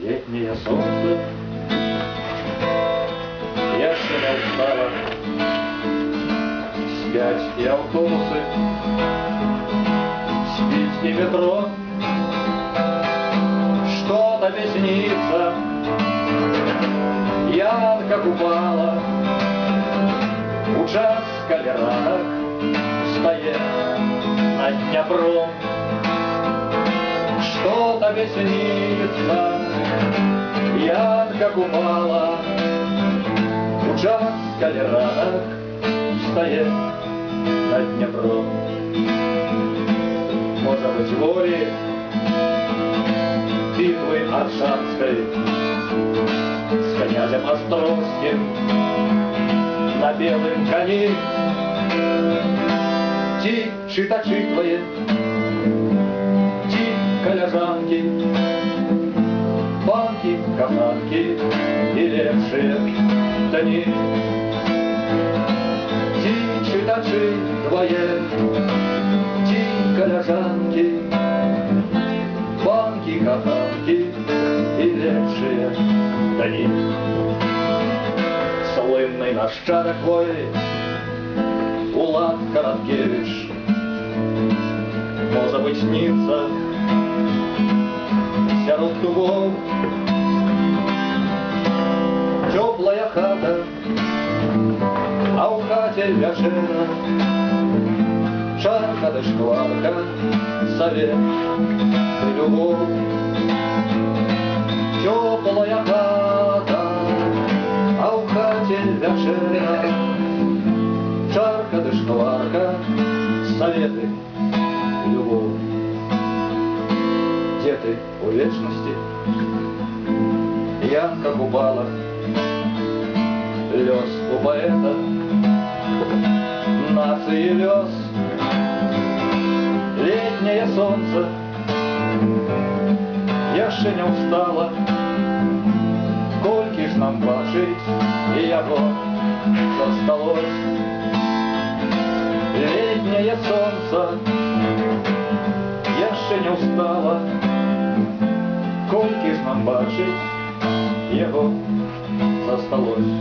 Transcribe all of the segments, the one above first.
летнее солнце. Яшина устала, спят и автобусы, спит и метро. Что-то мне снится, Янка Купала, участка лиранок стоит над Днепром. Что-то мне снится, Янка Купала, участка лиранок стоит над Днепром. Может быть, воли битвы Оршанской с князем Островским на белом коне. Ті читачи твои, ті коллежанки, банки, каханки и лепшие дни. Ті читачи твои, ті коллежанки, банки, каханки и лепшие дни. Слынный наш Чарок твой, Улад Короткевич, может быть, снится сярод дубов. Теплая хата, а у хате вяжена шарка да шкварка, совет и любовь. Теплая хата, а у хате вяжена шарка да шкварка, советы и любовь. Где ты у вечности, Янка Купала, лёс у поэта, нации лёс, летнее солнце, я ще не устала, кольки ж нам бачить, и яго засталось. Летнее солнце, я ще не устала, кольки ж нам бачить, его засталось.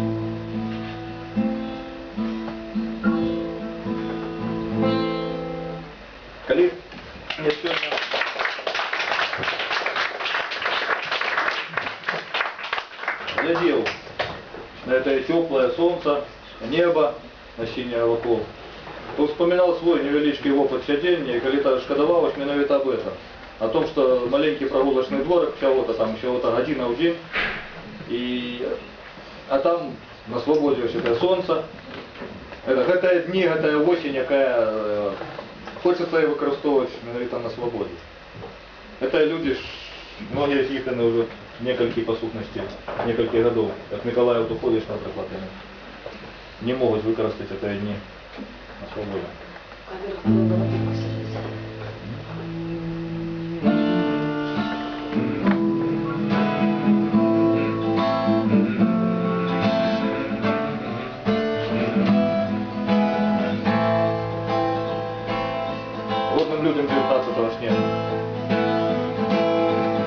Коли мне сегодня глядел на это теплое солнце, небо, на синее вокруг, то вспоминал свой невеличкий опыт сядения, и когда шкодовалось менавіта об этом. О том, что маленький прогулочный дворик, чего-то там, чего-то година в день, а там на свободе это солнце, это дни, это осень, якая хочется її використовувати менавіта на свободі. Это люди, многие из них уже несколько по сутности, несколько годов, как Миколаев уходишь, например, не могут використати это дни на свободе. Годным людям 19-го снега.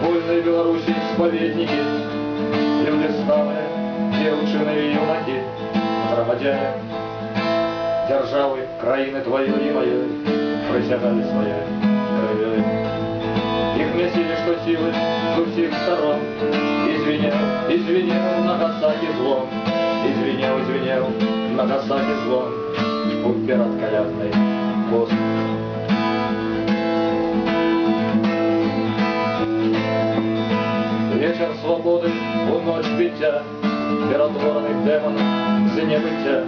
Вольные Беларуси исповедники, люди стали, девчины и юнаки, громадяне, державы, краины твоей и моей, присягали своей кровью. Их месили, что силы со всех сторон, извинел Нагасаки злом, извинел Нагасаки злом, упер от колядный пост. Вечер свободы, у ночь биття, перетворений демоном з небиття,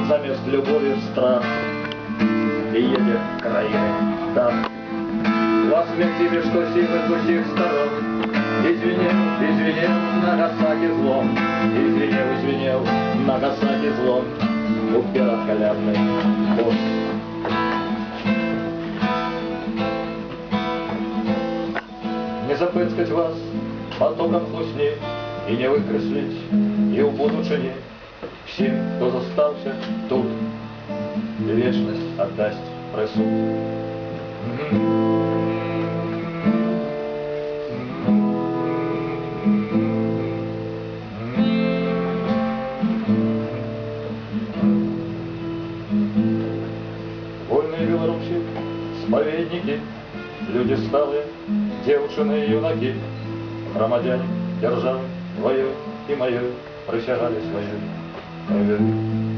замість любові страх, и едет країни так. Вас смертили, что силы с усіх сторон, извинел Нагасаки злом, извинел Нагасаки злом, упер от колядный пост. Не запыскать вас потоком хлусни и не выкреслить и у будучині всім, хто зостався тут, вечность отдасть присуд. старики, люди сталые, девушины и юнаки, громадяне державы твоей и моей присягали своей кровью.